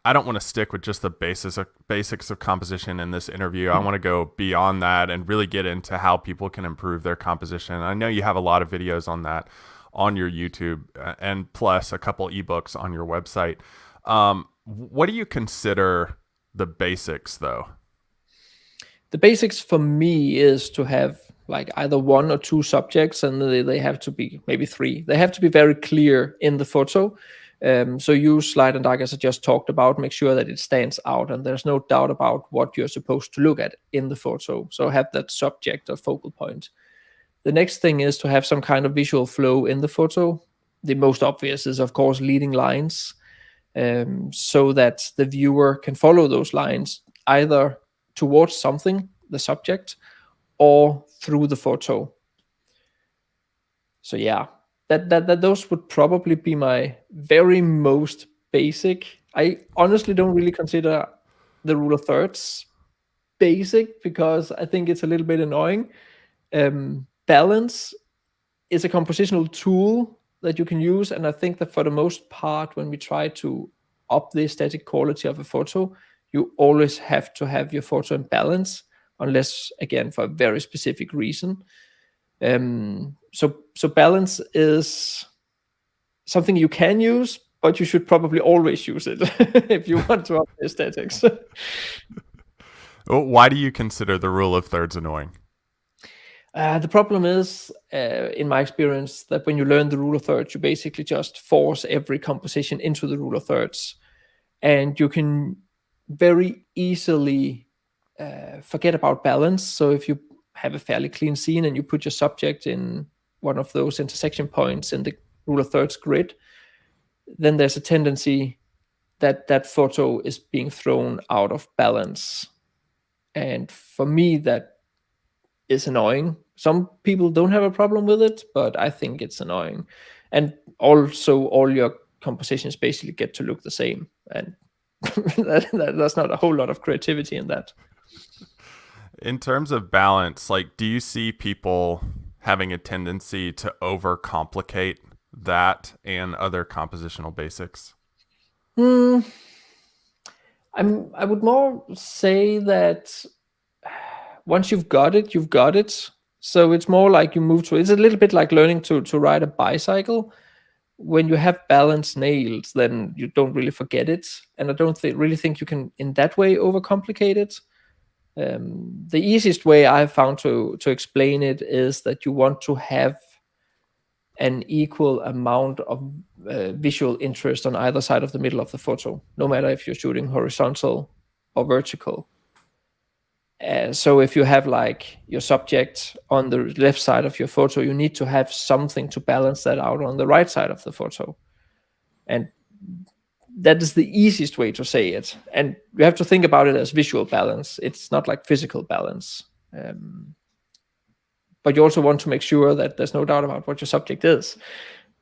I don't want to stick with just the basics of composition in this interview. I want to go beyond that and really get into how people can improve their composition. I know you have a lot of videos on that on your YouTube, and plus a couple ebooks on your website. What do you consider the basics, though? The basics for me is to have like either one or two subjects, and they have to be maybe three. They have to be very clear in the photo. So use light and dark as I just talked about. Make sure that it stands out and there's no doubt about what you're supposed to look at in the photo. So have that subject or focal point. The next thing is to have some kind of visual flow in the photo. The most obvious is, of course, leading lines, so that the viewer can follow those lines either towards something, the subject, or through the photo. So yeah, that those would probably be my very most basic. I honestly don't really consider the rule of thirds basic because I think it's a little bit annoying. Balance is a compositional tool that you can use, and I think that for the most part, when we try to up the aesthetic quality of a photo, you always have to have your photo in balance, unless again for a very specific reason. So balance is something you can use, but you should probably always use it if you want to up the aesthetics. Why do you consider the rule of thirds annoying? The problem is, in my experience, that when you learn the rule of thirds, you basically just force every composition into the rule of thirds, and you can very easily forget about balance. So if you have a fairly clean scene and you put your subject in one of those intersection points in the rule of thirds grid, then there's a tendency that that photo is being thrown out of balance. And for me, that is annoying. Some people don't have a problem with it, but I think it's annoying. And also, all your compositions basically get to look the same. And there's not a whole lot of creativity in that. In terms of balance, like, do you see people having a tendency to overcomplicate that and other compositional basics? Hmm. I would more say that once you've got it, you've got it. So it's more like you move to. It's a little bit like learning to ride a bicycle. When you have balance nailed, then you don't really forget it, and I don't really think you can in that way overcomplicate it. The easiest way I've found to explain it is that you want to have an equal amount of visual interest on either side of the middle of the photo, no matter if you're shooting horizontal or vertical. So if you have like your subject on the left side of your photo, you need to have something to balance that out on the right side of the photo. And that is the easiest way to say it. And you have to think about it as visual balance. It's not like physical balance. But you also want to make sure that there's no doubt about what your subject is.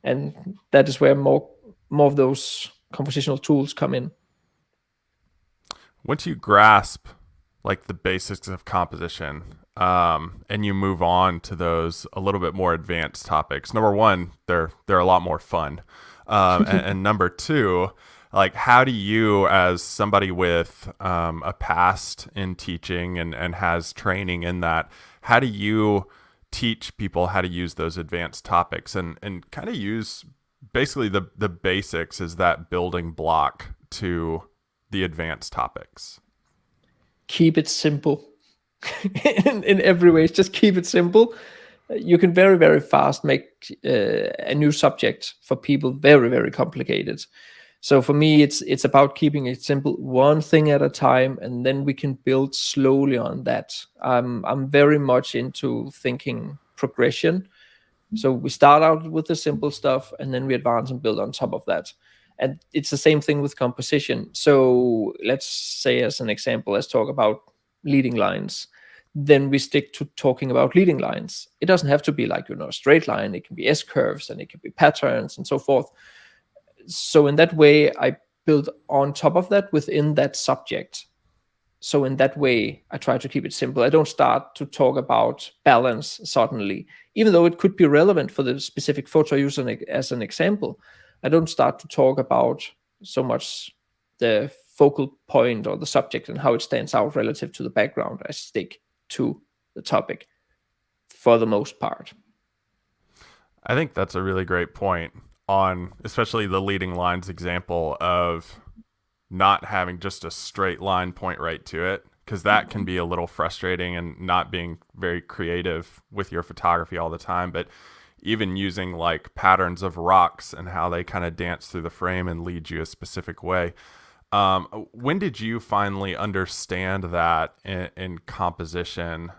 And that is where more of those compositional tools come in. Once you grasp like the basics of composition, and you move on to those a little bit more advanced topics. Number one, they're a lot more fun, and number two, like, how do you, as somebody with a past in teaching and has training in that, how do you teach people how to use those advanced topics and kind of use basically the basics as that building block to the advanced topics? Keep it simple. in every way, just keep it simple. You can very, very fast make a new subject for people very, very complicated. So for me, it's about keeping it simple, one thing at a time, and then we can build slowly on that. I'm very much into thinking progression. So we start out with the simple stuff, and then we advance and build on top of that. And it's the same thing with composition. So let's say, as an example, let's talk about leading lines. Then we stick to talking about leading lines. It doesn't have to be like, a straight line. It can be S-curves, and it can be patterns and so forth. So in that way, I build on top of that within that subject. So in that way, I try to keep it simple. I don't start to talk about balance suddenly, even though it could be relevant for the specific photo I use as an example. I don't start to talk about so much the focal point or the subject and how it stands out relative to the background, I stick to the topic for the most part. I think that's a really great point on especially the leading lines example of not having just a straight line point right to it, because that can be a little frustrating and not being very creative with your photography all the time. But even using like patterns of rocks and how they kind of dance through the frame and lead you a specific way. When did you finally understand that in composition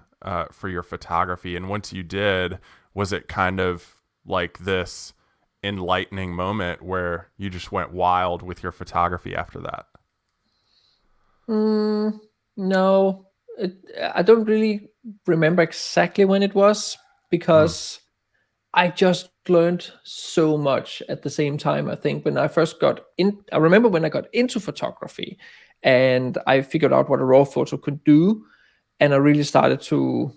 for your photography? And once you did, was it kind of like this enlightening moment where you just went wild with your photography after that? No, I don't really remember exactly when it was, Mm. because I just learned so much at the same time. I think when I first got in, I remember when I got into photography and I figured out what a raw photo could do. And I really started to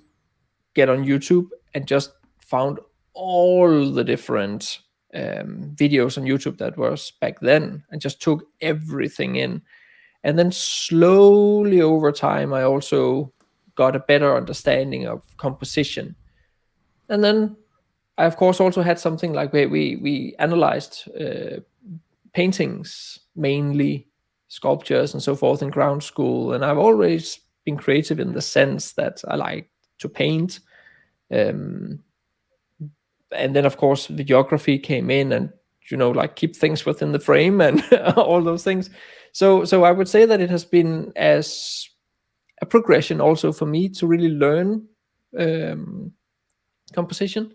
get on YouTube and just found all the different videos on YouTube that was back then, and just took everything in. And then slowly over time, I also got a better understanding of composition. And then I, of course, also had something like we analyzed paintings, mainly sculptures and so forth, in ground school. And I've always been creative in the sense that I like to paint. Um, and then, of course, videography came in, and like keep things within the frame and all those things. So I would say that it has been as a progression also for me to really learn um, composition.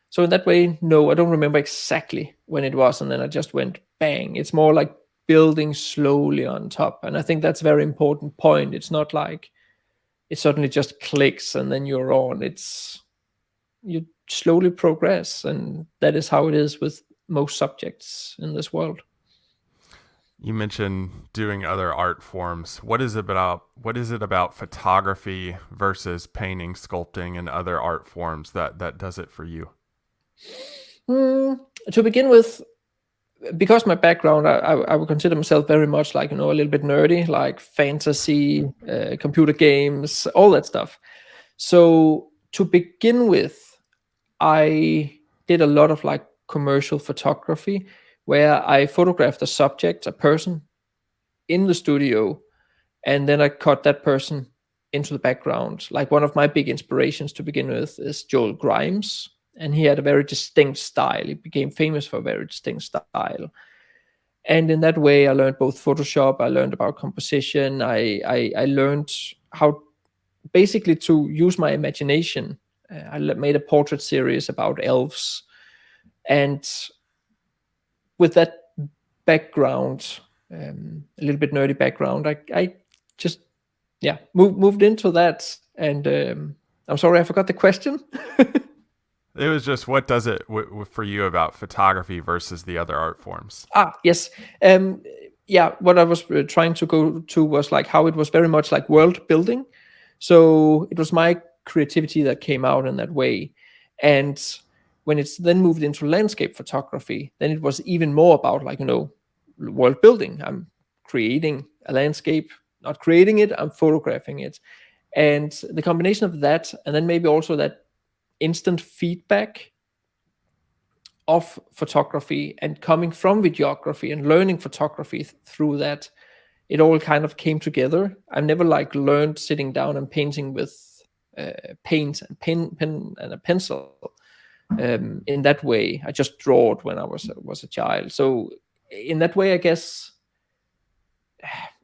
So in that way, no, I don't remember exactly when it was, and then I just went bang. It's more like building slowly on top, and I think that's a very important point. It's not like it suddenly just clicks and then you're on. It's you slowly progress, and that is how it is with most subjects in this world. You mentioned doing other art forms. What is it about photography versus painting, sculpting, and other art forms that does it for you? Mm, to begin with, because my background, I would consider myself very much like, a little bit nerdy, like fantasy, computer games, all that stuff. So to begin with, I did a lot of like commercial photography, where I photographed a subject, a person in the studio, and then I cut that person into the background. Like, one of my big inspirations to begin with is Joel Grimes, and he had a very distinct style. He became famous for a very distinct style. And in that way, I learned both Photoshop. I learned about composition. I learned how basically to use my imagination. I made a portrait series about elves, and with that background, a little bit nerdy background, I just moved into that. And I'm sorry, I forgot the question. It was just what does it for you about photography versus the other art forms? Yes. Um, yeah, what I was trying to go to was like how it was very much like world building. So it was my creativity that came out in that way. And when it's then moved into landscape photography, then it was even more about like, world building. I'm creating a landscape, not creating it, I'm photographing it. And the combination of that, and then maybe also that instant feedback of photography and coming from videography and learning photography through that, it all kind of came together. I've never like learned sitting down and painting with paint and pen and a pencil in that way. I just draw it when I was a child. So in that way, I guess,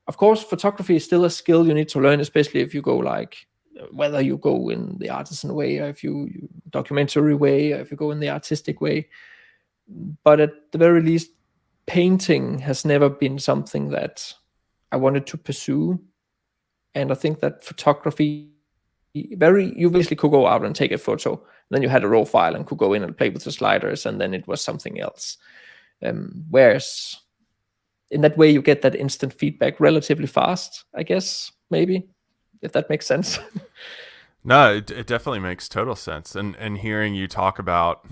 of course, photography is still a skill you need to learn, especially if you go like, whether you go in the artisan way, or if you documentary way, or if you go in the artistic way. But at the very least, painting has never been something that I wanted to pursue. And I think that photography, you basically could go out and take a photo, and then you had a raw file and could go in and play with the sliders, and then it was something else. Whereas in that way, you get that instant feedback relatively fast, I guess, maybe, if that makes sense. No, it definitely makes total sense. And hearing you talk about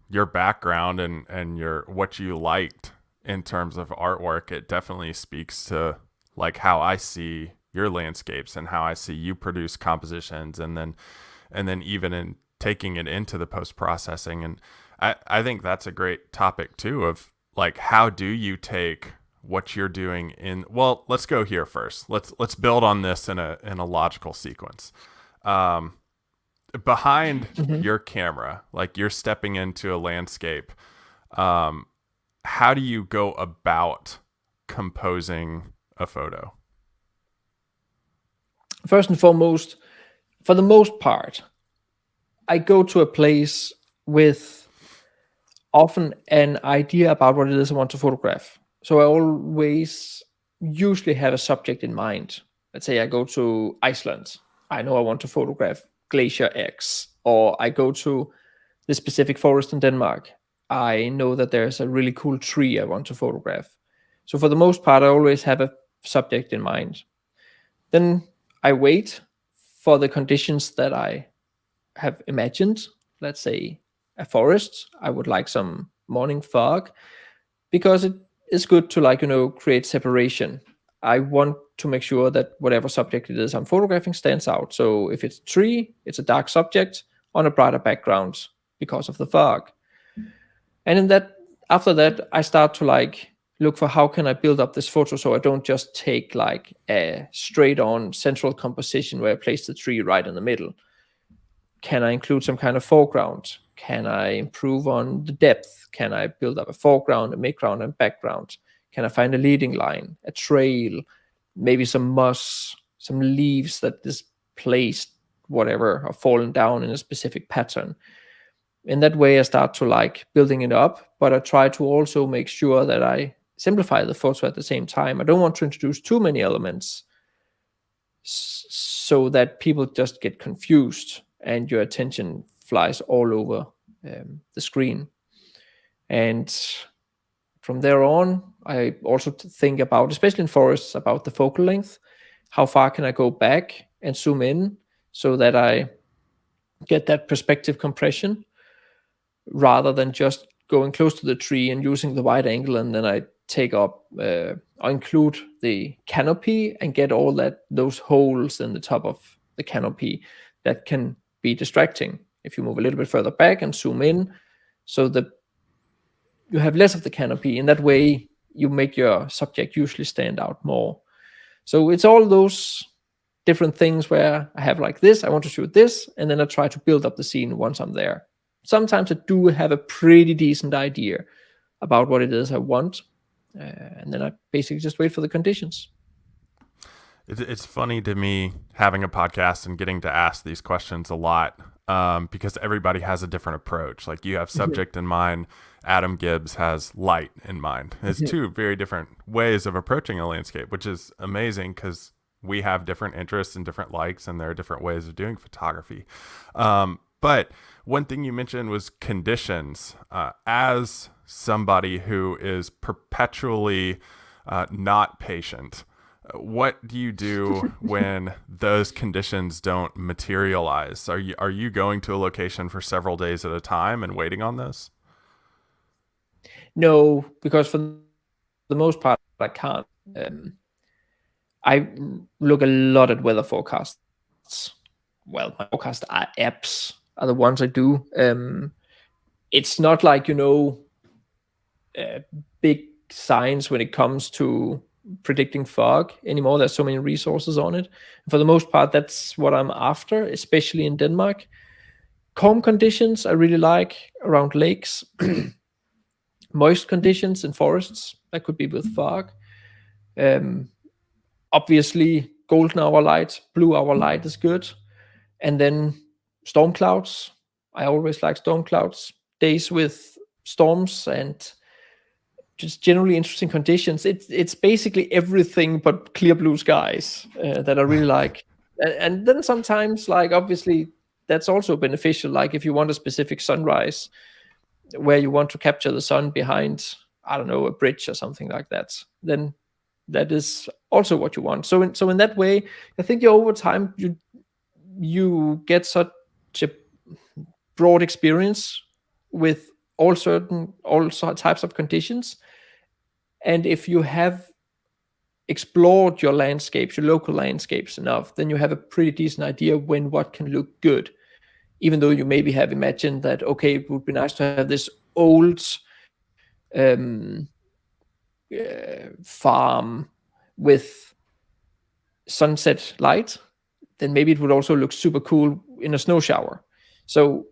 your background and your what you liked in terms of artwork, it definitely speaks to like how I see your landscapes and how I see you produce compositions, and then even in taking it into the post processing. And I think that's a great topic too, of like, how do you take what you're doing in, well, let's go here first. Let's build on this in a logical sequence. Behind your camera, like you're stepping into a landscape, how do you go about composing a photo? First and foremost, for the most part, I go to a place with often an idea about what it is I want to photograph. So I always usually have a subject in mind. Let's say I go to Iceland. I know I want to photograph Glacier X, or I go to the specific forest in Denmark. I know that there's a really cool tree I want to photograph. So for the most part, I always have a subject in mind. Then I wait for the conditions that I have imagined. Let's say a forest. I would like some morning fog, because it is good to, like, create separation. I want to make sure that whatever subject it is I'm photographing stands out. So if it's a tree, it's a dark subject on a brighter background because of the fog. And in that, after that, I start to like look for how can I build up this photo, so I don't just take like a straight on central composition where I place the tree right in the middle. Can I include some kind of foreground? Can I improve on the depth? Can I build up a foreground, a midground, and background? Can I find a leading line, a trail, maybe some moss, some leaves that is placed, whatever, or fallen down in a specific pattern? In that way, I start to like building it up, but I try to also make sure that I simplify the photo at the same time. I don't want to introduce too many elements so that people just get confused and your attention flies all over the screen. And from there on, I also think about, especially in forests, about the focal length. How far can I go back and zoom in so that I get that perspective compression, rather than just going close to the tree and using the wide angle, and then I take up or include the canopy and get all those holes in the top of the canopy that can be distracting. If you move a little bit further back and zoom in, so that you have less of the canopy, in that way you make your subject usually stand out more. So it's all those different things where I have like this, I want to shoot this, and then I try to build up the scene once I'm there. Sometimes I do have a pretty decent idea about what it is I want, and then I basically just wait for the conditions. It's funny to me having a podcast and getting to ask these questions a lot, because everybody has a different approach. Like, you have subject in mind, Adam Gibbs has light in mind. It's two very different ways of approaching a landscape, which is amazing because we have different interests and different likes, and there are different ways of doing photography. But one thing you mentioned was conditions. As somebody who is perpetually not patient, what do you do when those conditions don't materialize? Are you going to a location for several days at a time and waiting on this? No, because for the most part, I can't. I look a lot at weather forecasts. Well, my forecast apps are the ones I do. It's not like, big science when it comes to predicting fog anymore. There's so many resources on it. For the most part, that's what I'm after, especially in Denmark. Calm conditions I really like around lakes. Moist conditions in forests, that could be with fog. Obviously, golden hour light, blue hour light is good. And then storm clouds. I always like storm clouds. Days with storms and just generally interesting conditions. It's basically everything but clear blue skies that I really like. And then sometimes, like, obviously, that's also beneficial. Like, if you want a specific sunrise where you want to capture the sun behind, I don't know, a bridge or something like that, then that is also what you want. So in that way, I think over time you get such a broad experience with all types of conditions. And if you have explored your landscapes, your local landscapes enough, then you have a pretty decent idea when what can look good. Even though you maybe have imagined that, okay, it would be nice to have this old um, farm with sunset light, then maybe it would also look super cool in a snow shower. So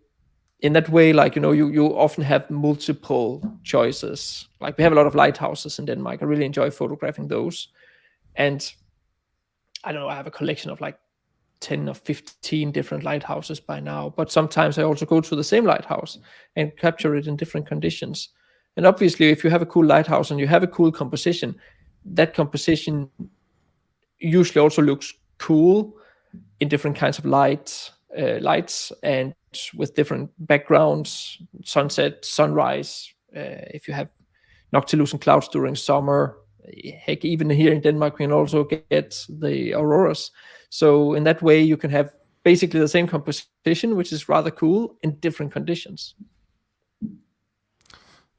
in that way, like, you often have multiple choices. Like, we have a lot of lighthouses in Denmark. I really enjoy photographing those. And I don't know, I have a collection of like 10 or 15 different lighthouses by now. But sometimes I also go to the same lighthouse and capture it in different conditions. And obviously, if you have a cool lighthouse and you have a cool composition, that composition usually also looks cool in different kinds of lights and with different backgrounds, sunset, sunrise. If you have noctilucent clouds during summer, heck, even here in Denmark, we can also get the auroras. So in that way, you can have basically the same composition, which is rather cool in different conditions.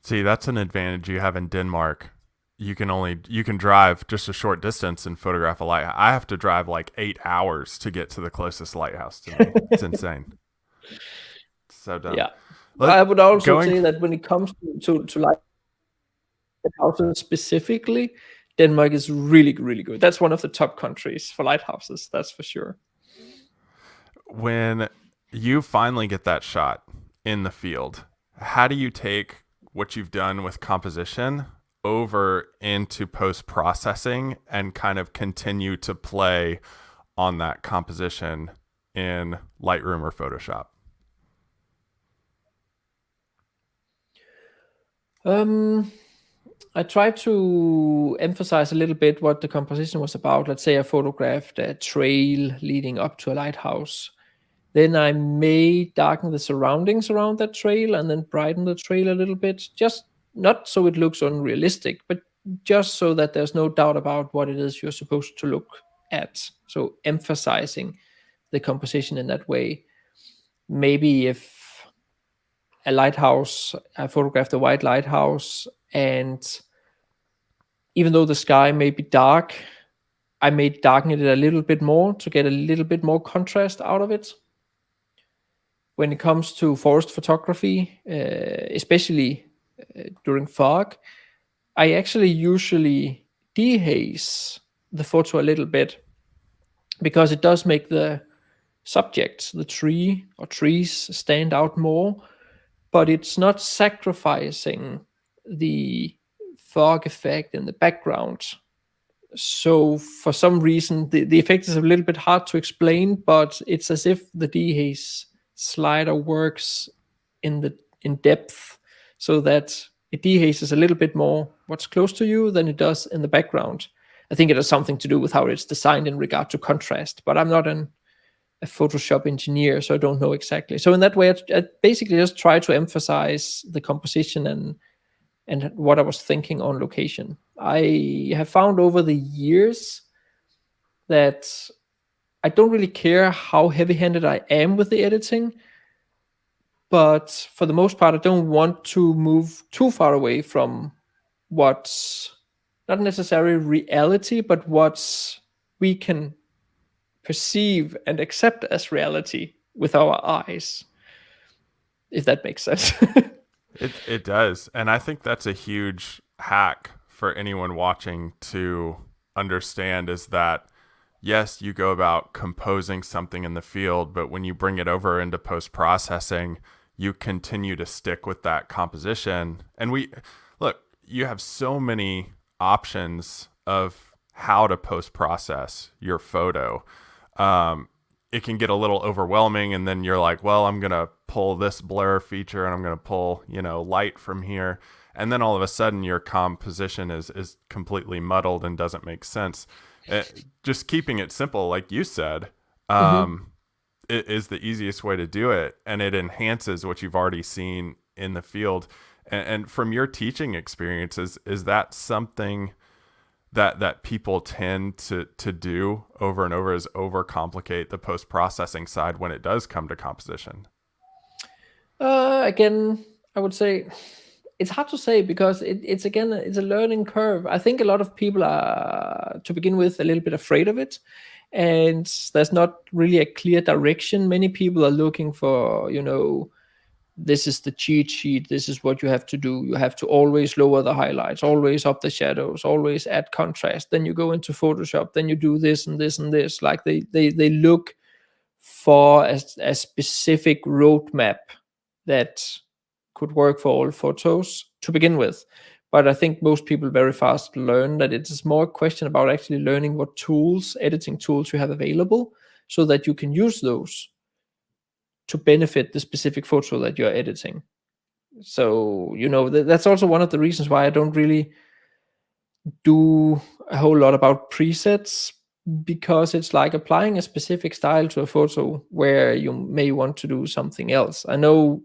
See, that's an advantage you have in Denmark. You can drive just a short distance and photograph a light. I have to drive like 8 hours to get to the closest lighthouse to me. It's insane. So dumb. Yeah. I would also say that when it comes to lighthouses specifically, Denmark is really, really good. That's one of the top countries for lighthouses, that's for sure. When you finally get that shot in the field, how do you take what you've done with composition over into post-processing and kind of continue to play on that composition in Lightroom or Photoshop? I tried to emphasize a little bit what the composition was about. Let's say I photographed a trail leading up to a lighthouse. Then I may darken the surroundings around that trail and then brighten the trail a little bit, just not so it looks unrealistic, but just so that there's no doubt about what it is you're supposed to look at. So emphasizing the composition in that way. Maybe if a lighthouse, I photographed a white lighthouse, and even though the sky may be dark, I may darken it a little bit more to get a little bit more contrast out of it. When it comes to forest photography, especially during fog, I actually usually dehaze the photo a little bit because it does make the subject, the tree or trees, stand out more, but it's not sacrificing the fog effect in the background. So for some reason, the effect is a little bit hard to explain, but it's as if the dehaze slider works in depth so that it dehazes a little bit more what's close to you than it does in the background. I think it has something to do with how it's designed in regard to contrast, but I'm not a Photoshop engineer, so I don't know exactly. So in that way, I basically just try to emphasize the composition and what I was thinking on location. I have found over the years that I don't really care how heavy-handed I am with the editing, but for the most part, I don't want to move too far away from what's not necessarily reality, but what's we can perceive and accept as reality with our eyes, if that makes sense. It does. And I think that's a huge hack for anyone watching to understand, is that yes, you go about composing something in the field, but when you bring it over into post-processing, you continue to stick with that composition. And you have so many options of how to post-process your photo. It can get a little overwhelming, and then you're like, well, I'm going to pull this blur feature and I'm going to pull, light from here. And then all of a sudden your composition is completely muddled and doesn't make sense. Just keeping it simple, like you said, it is the easiest way to do it. And it enhances what you've already seen in the field. And from your teaching experiences, is that something that people tend to do over and over, is overcomplicate the post-processing side when it does come to composition? Again, I would say it's hard to say because it's again it's a learning curve. I think a lot of people are, to begin with, a little bit afraid of it, and there's not really a clear direction. Many people are looking for, this is the cheat sheet, this is what you have to do. You have to always lower the highlights, always up the shadows, always add contrast. Then you go into Photoshop, then you do this and this and this. Like they look for a specific roadmap that could work for all photos to begin with. But I think most people very fast learn that it's more a question about actually learning what tools, editing tools you have available, so that you can use those to benefit the specific photo that you're editing. So, that's also one of the reasons why I don't really do a whole lot about presets, because it's like applying a specific style to a photo where you may want to do something else. I know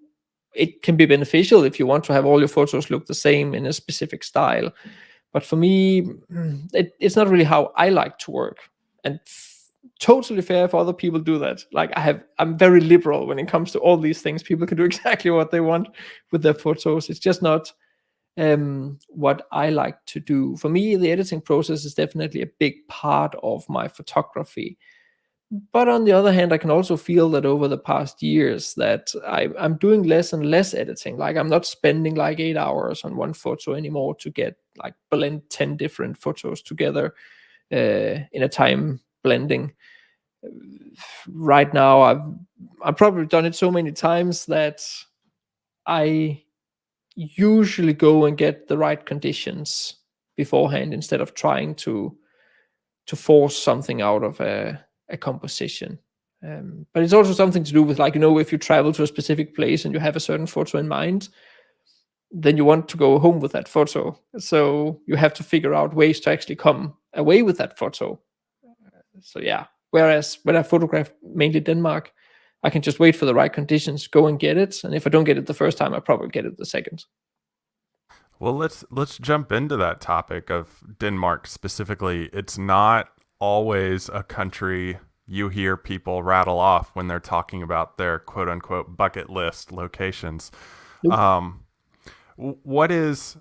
it can be beneficial if you want to have all your photos look the same in a specific style, but for me, it's not really how I like to work. And totally fair if other people do that. Like I'm very liberal when it comes to all these things. People can do exactly what they want with their photos. It's just not what I like to do. For me, the editing process is definitely a big part of my photography. But on the other hand, I can also feel that over the past years that I'm doing less and less editing. Like I'm not spending like 8 hours on one photo anymore to get like blend 10 different photos together in a time blending. Right now, I've probably done it so many times that I usually go and get the right conditions beforehand instead of trying to force something out of a composition. But it's also something to do with, like, if you travel to a specific place and you have a certain photo in mind, then you want to go home with that photo. So you have to figure out ways to actually come away with that photo. So yeah. Whereas when I photograph mainly Denmark, I can just wait for the right conditions, go and get it. And if I don't get it the first time, I probably get it the second. Well, let's jump into that topic of Denmark specifically. It's not always a country you hear people rattle off when they're talking about their quote unquote bucket list locations. Nope. What is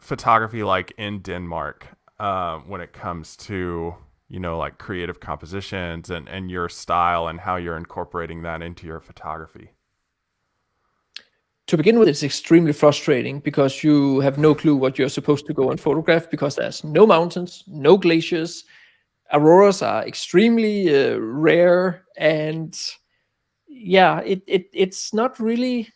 photography like in Denmark when it comes to, like creative compositions and your style and how you're incorporating that into your photography? To begin with, it's extremely frustrating because you have no clue what you're supposed to go and photograph, because there's no mountains, no glaciers. Auroras are extremely rare, and yeah, it's not really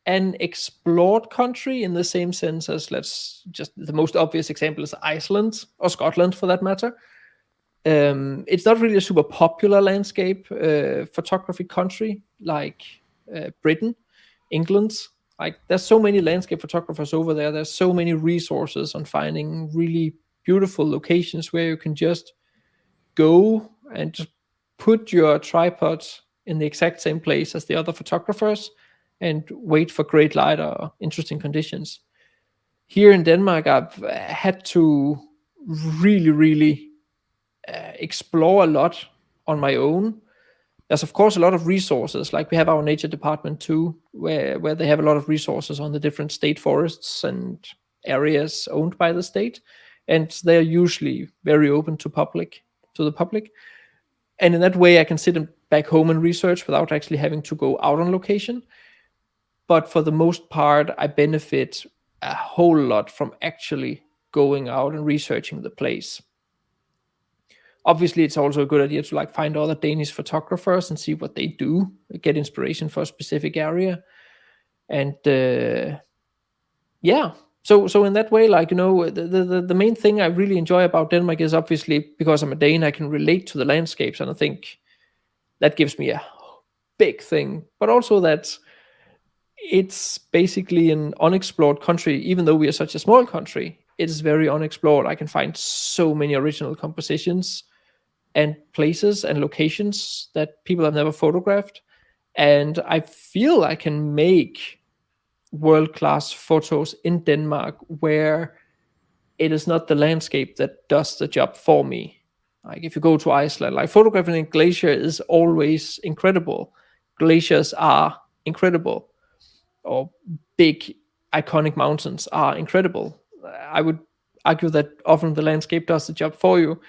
an explored country in the same sense as, the most obvious example is Iceland, or Scotland for that matter. It's not really a super popular landscape photography country like Britain, England. Like, there's so many landscape photographers over there. There's so many resources on finding really beautiful locations where you can just go and just put your tripod in the exact same place as the other photographers and wait for great light or interesting conditions. Here in Denmark, I've had to really, really explore a lot on my own. There's of course a lot of resources, like we have our nature department too, where they have a lot of resources on the different state forests and areas owned by the state, and they're usually very open to the public. And in that way, I can sit back home and research without actually having to go out on location. But for the most part, I benefit a whole lot from actually going out and researching the place. Obviously, it's also a good idea to find other Danish photographers and see what they do, get inspiration for a specific area. And yeah, so in that way, the main thing I really enjoy about Denmark is, obviously, because I'm a Dane, I can relate to the landscapes, and I think that gives me a big thing. But also that it's basically an unexplored country. Even though we are such a small country, it is very unexplored. I can find so many original compositions and places and locations that people have never photographed. And I feel I can make world-class photos in Denmark where it is not the landscape that does the job for me. Like, if you go to Iceland, photographing a glacier is always incredible. Glaciers are incredible. Or big iconic mountains are incredible. I would argue that often the landscape does the job for you.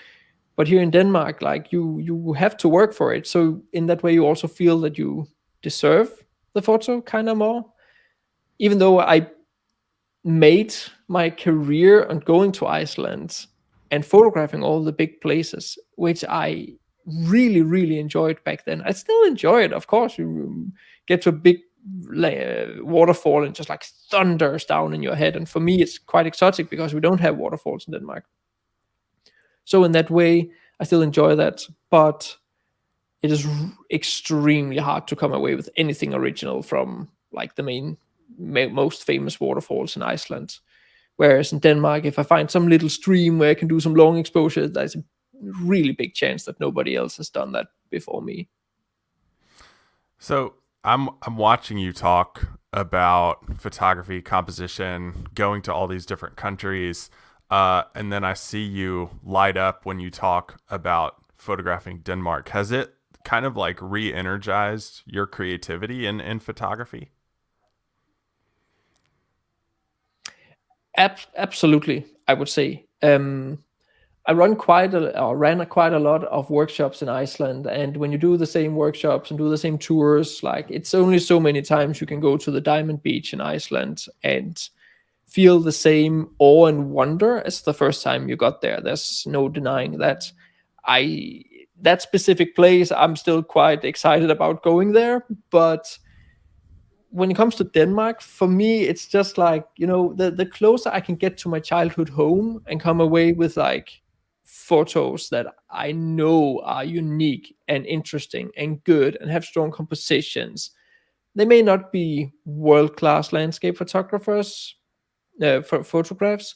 But here in Denmark, like you have to work for it. So in that way, you also feel that you deserve the photo kind of more. Even though I made my career on going to Iceland and photographing all the big places, which I really, really enjoyed back then. I still enjoy it, of course. You get to a big waterfall and just like thunders down in your head. And for me, it's quite exotic because we don't have waterfalls in Denmark. So in that way, I still enjoy that, but it is extremely hard to come away with anything original from like the most famous waterfalls in Iceland. Whereas in Denmark, if I find some little stream where I can do some long exposure, there's a really big chance that nobody else has done that before me. So I'm watching you talk about photography, composition, going to all these different countries, and then I see you light up when you talk about photographing Denmark. Has it kind of like re-energized your creativity in photography? Absolutely, I would say. I ran quite a lot of workshops in Iceland, and when you do the same workshops and do the same tours, like it's only so many times you can go to the Diamond Beach in Iceland and feel the same awe and wonder as the first time you got there. There's no denying that. That specific place, I'm still quite excited about going there, but when it comes to Denmark, for me, it's just like, the closer I can get to my childhood home and come away with like photos that I know are unique and interesting and good and have strong compositions. They may not be world-class landscape photographers, for photographs,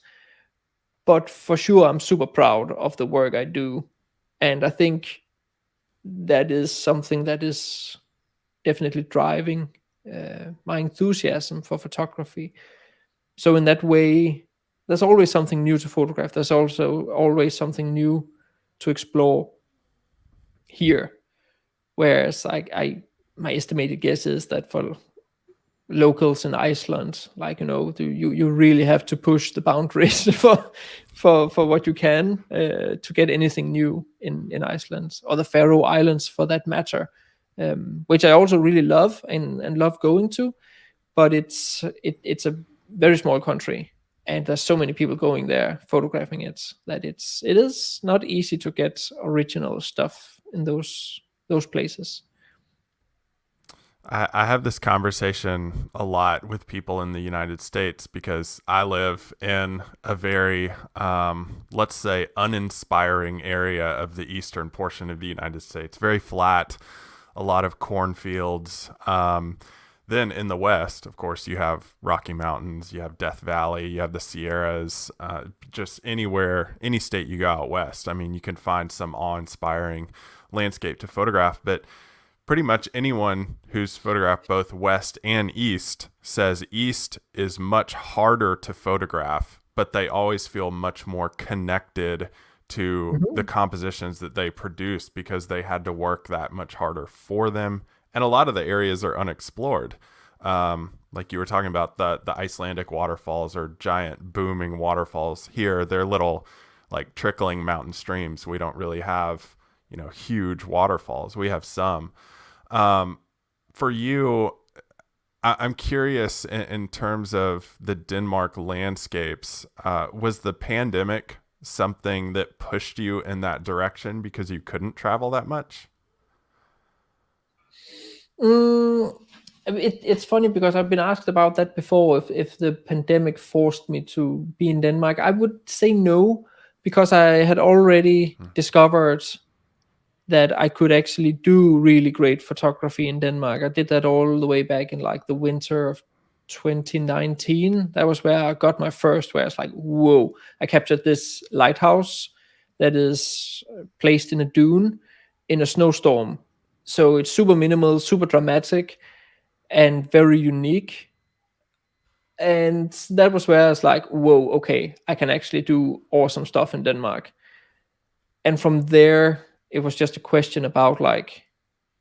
but for sure, I'm super proud of the work I do. And I think that is something that is definitely driving my enthusiasm for photography. So in that way, there's always something new to photograph. There's also always something new to explore here. Whereas my estimated guess is that for locals in Iceland, like you really have to push the boundaries for what you can to get anything new in Iceland, or the Faroe Islands for that matter, which I also really love and love going to, but it's a very small country, and there's so many people going there photographing it that it is not easy to get original stuff in those places. I have this conversation a lot with people in the United States because I live in a very, let's say, uninspiring area of the eastern portion of the United States. Very flat, a lot of cornfields. Then in the West, of course, you have Rocky Mountains, you have Death Valley, you have the Sierras, just anywhere, any state you go out west. I mean, you can find some awe-inspiring landscape to photograph, but pretty much anyone who's photographed both west and east says east is much harder to photograph, but they always feel much more connected to the compositions that they produce because they had to work that much harder for them. And a lot of the areas are unexplored. Like you were talking about, the Icelandic waterfalls are giant booming waterfalls. Here, they're little like trickling mountain streams. We don't really have, huge waterfalls. We have some. For you, I'm curious in terms of the Denmark landscapes, was the pandemic something that pushed you in that direction because you couldn't travel that much? It's funny because I've been asked about that before. If the pandemic forced me to be in Denmark, I would say no, because I had already discovered that I could actually do really great photography in Denmark. I did that all the way back in like the winter of 2019. That was where I got my first, where it's like, whoa, I captured this lighthouse that is placed in a dune in a snowstorm. So it's super minimal, super dramatic, and very unique. And that was where I was like, whoa, okay, I can actually do awesome stuff in Denmark. And from there, it was just a question about like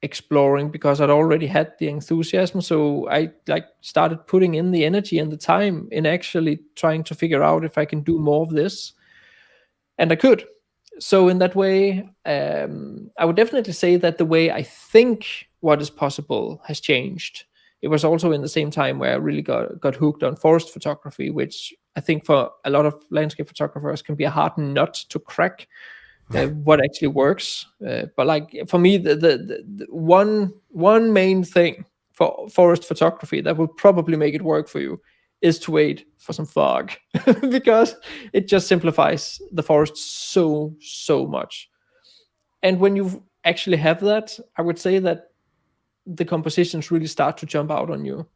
exploring because I'd already had the enthusiasm. So I like started putting in the energy and the time in actually trying to figure out if I can do more of this, and I could. So in that way, I would definitely say that the way I think what is possible has changed. It was also in the same time where I really got hooked on forest photography, which I think for a lot of landscape photographers can be a hard nut to crack. What actually works, but like for me, the one main thing for forest photography that will probably make it work for you is to wait for some fog, because it just simplifies the forest so much. And when you actually have that, I would say that the compositions really start to jump out on you.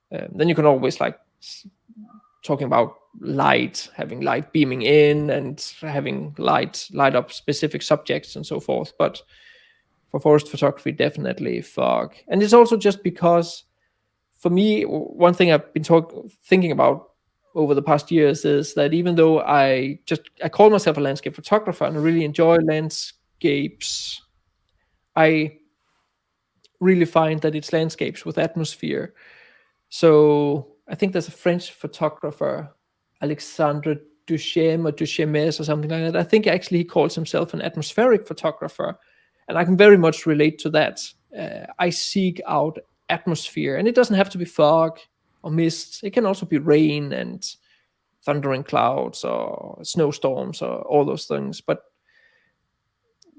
Then you can always like talking about light, having light beaming in and having light up specific subjects and so forth. But for forest photography, definitely fog. And it's also just because, for me, one thing I've been thinking about over the past years is that even though I call myself a landscape photographer and I really enjoy landscapes, I really find that it's landscapes with atmosphere. So I think there's a French photographer, Alexandre Duchem or Duchemes or something like that. I think actually he calls himself an atmospheric photographer. And I can very much relate to that. I seek out atmosphere, and it doesn't have to be fog or mist. It can also be rain and thundering clouds or snowstorms or all those things. But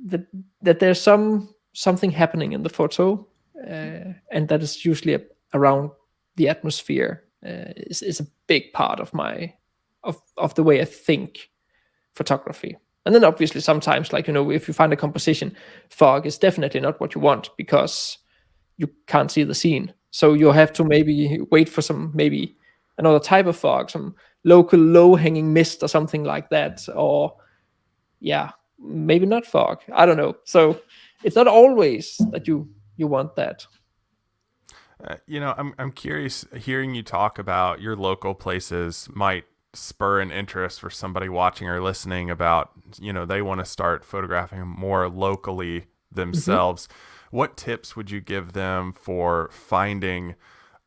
that there's something happening in the photo, and that is usually around the atmosphere, is a big part of my of the way I think photography. And then obviously sometimes, like, if you find a composition, fog is definitely not what you want because you can't see the scene. So you have to maybe wait for maybe another type of fog, some local low-hanging mist or something like that. Or yeah, maybe not fog. I don't know. So it's not always that you want that. I'm curious, hearing you talk about your local places might spur an interest for somebody watching or listening about, they want to start photographing more locally themselves. Mm-hmm. What tips would you give them for finding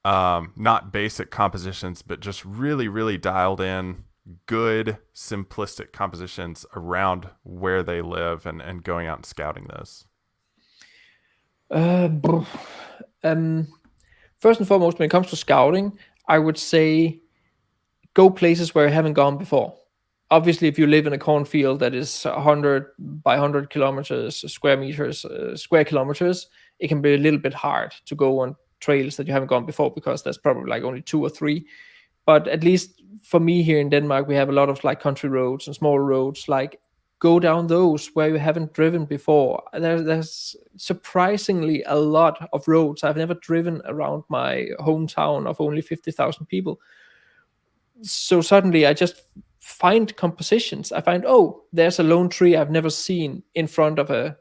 not basic compositions, but just really, really dialed in, good, simplistic compositions around where they live and going out and scouting those? First and foremost, when it comes to scouting, I would say go places where you haven't gone before. Obviously, if you live in a cornfield that is 100 by 100 kilometers, square kilometers, it can be a little bit hard to go on trails that you haven't gone before because there's probably like only 2 or 3. But at least for me here in Denmark, we have a lot of like country roads and small roads. Like, go down those where you haven't driven before. There's surprisingly a lot of roads I've never driven around my hometown of only 50,000 people. So suddenly I just find compositions. I find, there's a lone tree I've never seen in front of a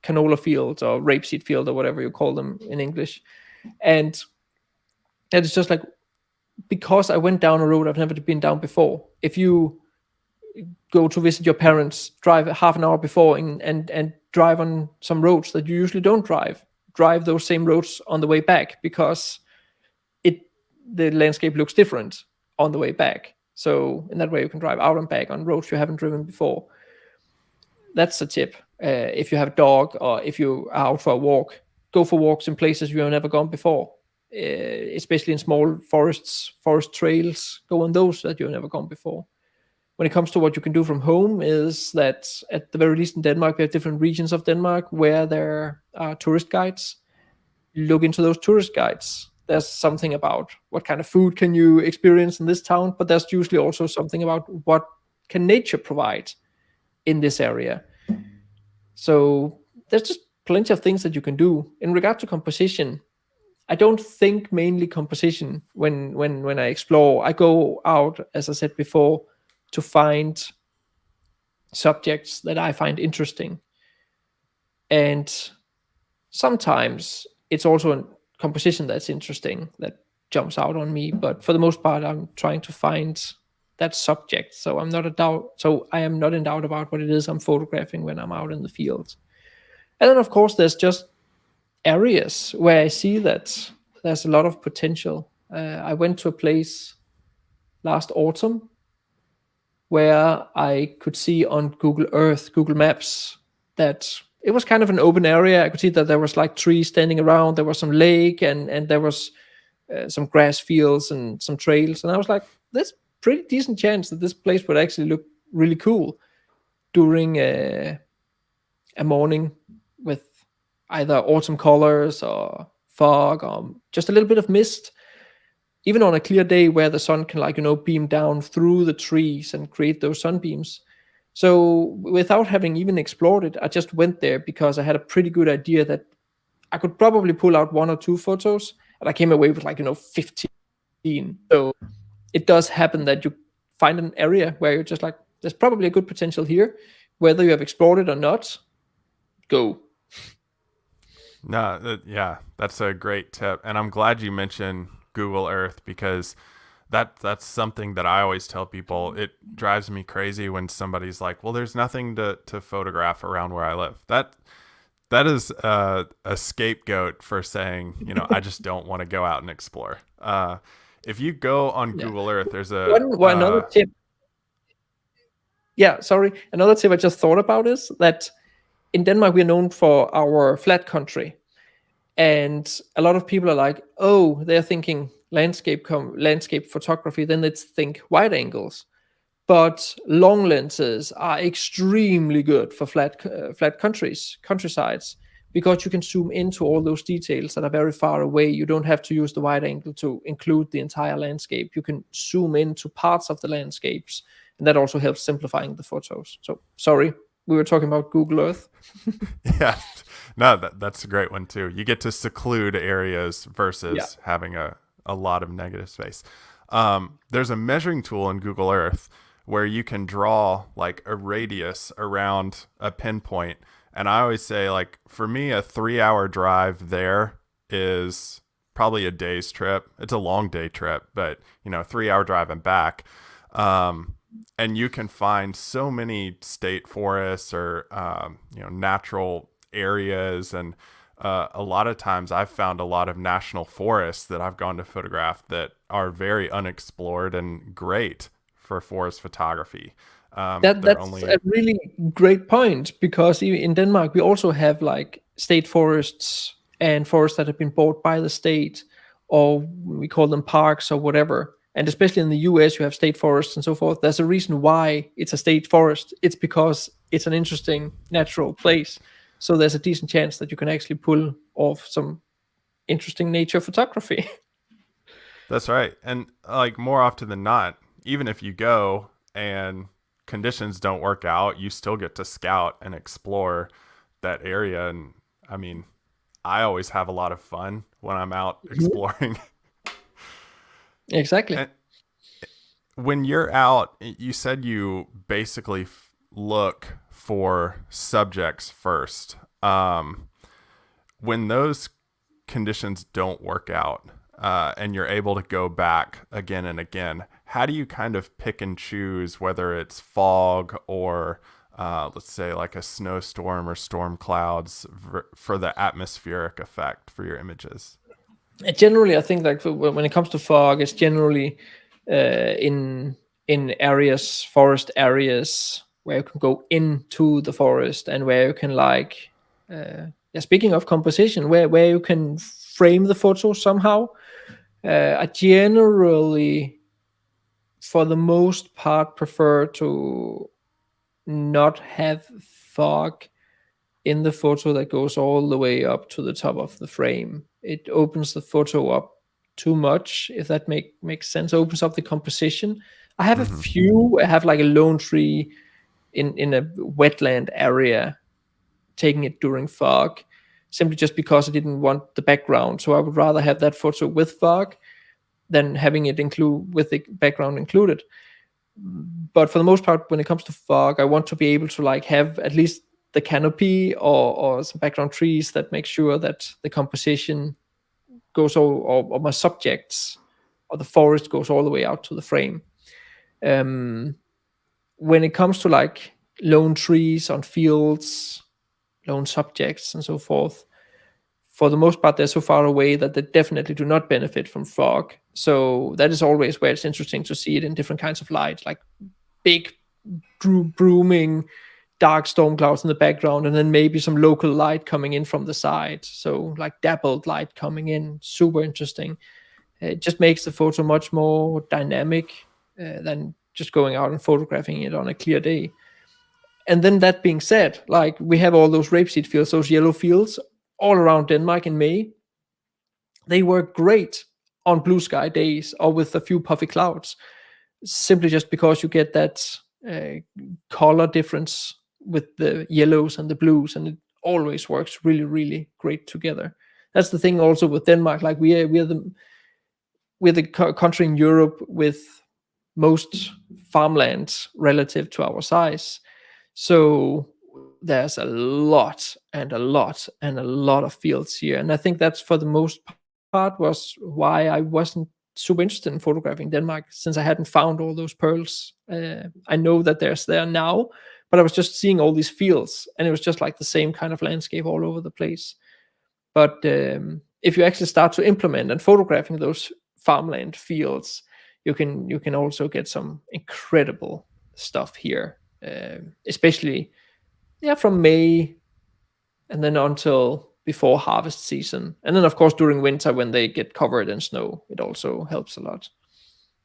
canola field or rapeseed field or whatever you call them in English. And it's just like, because I went down a road I've never been down before. If you go to visit your parents, drive half an hour before and drive on some roads that you usually don't drive those same roads on the way back, because the landscape looks different on the way back. So in that way you can drive out and back on roads you haven't driven before. That's a tip. If you have a dog or if you are out for a walk, go for walks in places you have never gone before, especially in small forest trails. Go on those that you've never gone before. When it comes to what you can do from home, is that at the very least in Denmark, we have different regions of Denmark where there are tourist guides. Look into those tourist guides. There's something about what kind of food can you experience in this town, but there's usually also something about what can nature provide in this area. So there's just plenty of things that you can do. In regard to composition, I don't think mainly composition when I explore. I go out, as I said before, to find subjects that I find interesting. And sometimes it's also a composition that's interesting that jumps out on me. But for the most part, I'm trying to find that subject. So I am not in doubt about what it is I'm photographing when I'm out in the field. And then of course there's just areas where I see that there's a lot of potential. I went to a place last autumn where I could see on Google Earth, Google Maps, that it was kind of an open area. I could see that there was like trees standing around, there was some lake, and there was some grass fields and some trails. And I was like, there's pretty decent chance that this place would actually look really cool during a morning with either autumn colors or fog or just a little bit of mist, even on a clear day where the sun can, like, beam down through the trees and create those sunbeams. So without having even explored it, I just went there because I had a pretty good idea that I could probably pull out 1 or 2 photos, and I came away with, like, 15. So it does happen that you find an area where you're just like, there's probably a good potential here. Whether you have explored it or not, go. No, yeah, that's a great tip, and I'm glad you mentioned Google Earth because that's something that I always tell people. It drives me crazy when somebody's like, "Well, there's nothing to photograph around where I live." That is a scapegoat for saying, I just don't want to go out and explore. If you go on Yeah. Google Earth, there's Another tip. Yeah, sorry. Another tip I just thought about is that in Denmark we're known for our flat country, and a lot of people are like, oh, they're thinking landscape photography, then let's think wide angles. But long lenses are extremely good for flat countrysides, because you can zoom into all those details that are very far away. You don't have to use the wide angle to include the entire landscape. You can zoom into parts of the landscapes, and that also helps simplifying the photos. So sorry, we were talking about Google Earth. yeah, no, that's a great one too. You get to seclude areas versus having a lot of negative space. There's a measuring tool in Google Earth where you can draw like a radius around a pinpoint. And I always say, like, for me, a 3-hour drive there is probably a day's trip. It's a long day trip, but 3-hour drive and back. And you can find so many state forests or, natural areas. And a lot of times I've found a lot of national forests that I've gone to photograph that are very unexplored and great for forest photography. That's a really great point, because in Denmark we also have like state forests and forests that have been bought by the state, or we call them parks or whatever. And especially in the US, you have state forests and so forth. There's a reason why it's a state forest. It's because it's an interesting natural place. So there's a decent chance that you can actually pull off some interesting nature photography. That's right. And like more often than not, even if you go and conditions don't work out, you still get to scout and explore that area. And I mean, I always have a lot of fun when I'm out exploring. Exactly. And when you're out, you said you basically look for subjects first. When those conditions don't work out, and you're able to go back again and again, how do you kind of pick and choose whether it's fog or let's say like a snowstorm or storm clouds for the atmospheric effect for your images? Generally, I think like when it comes to fog, it's generally in areas, forest areas, where you can go into the forest and where you can speaking of composition, where you can frame the photo somehow. I generally, for the most part, prefer to not have fog in the photo that goes all the way up to the top of the frame. It opens the photo up too much, if that makes sense. Opens up the composition. I have a few. I have like a lone tree in a wetland area, taking it during fog, simply just because I didn't want the background. So I would rather have that photo with fog than having it include with the background included. But for the most part, when it comes to fog, I want to be able to like have at least the canopy or some background trees that make sure that the composition goes or my subjects or the forest goes all the way out to the frame. When it comes to like lone trees on fields, lone subjects and so forth, for the most part, they're so far away that they definitely do not benefit from fog. So that is always where it's interesting to see it in different kinds of light, like big brooming dark storm clouds in the background, and then maybe some local light coming in from the side. So like dappled light coming in, super interesting. It just makes the photo much more dynamic than just going out and photographing it on a clear day. And then that being said, like we have all those rapeseed fields, those yellow fields all around Denmark in May. They work great on blue sky days or with a few puffy clouds, simply just because you get that color difference with the yellows and the blues, and it always works really, really great together. That's the thing also with Denmark. Like we're the country in Europe with most farmlands relative to our size. So there's a lot and a lot and a lot of fields here. And I think that's for the most part was why I wasn't super interested in photographing Denmark, since I hadn't found all those pearls. I know that there's there now, but I was just seeing all these fields, and it was just like the same kind of landscape all over the place. But if you actually start to implement and photographing those farmland fields, you can also get some incredible stuff here, especially from May and then until before harvest season, and then of course during winter when they get covered in snow, it also helps a lot.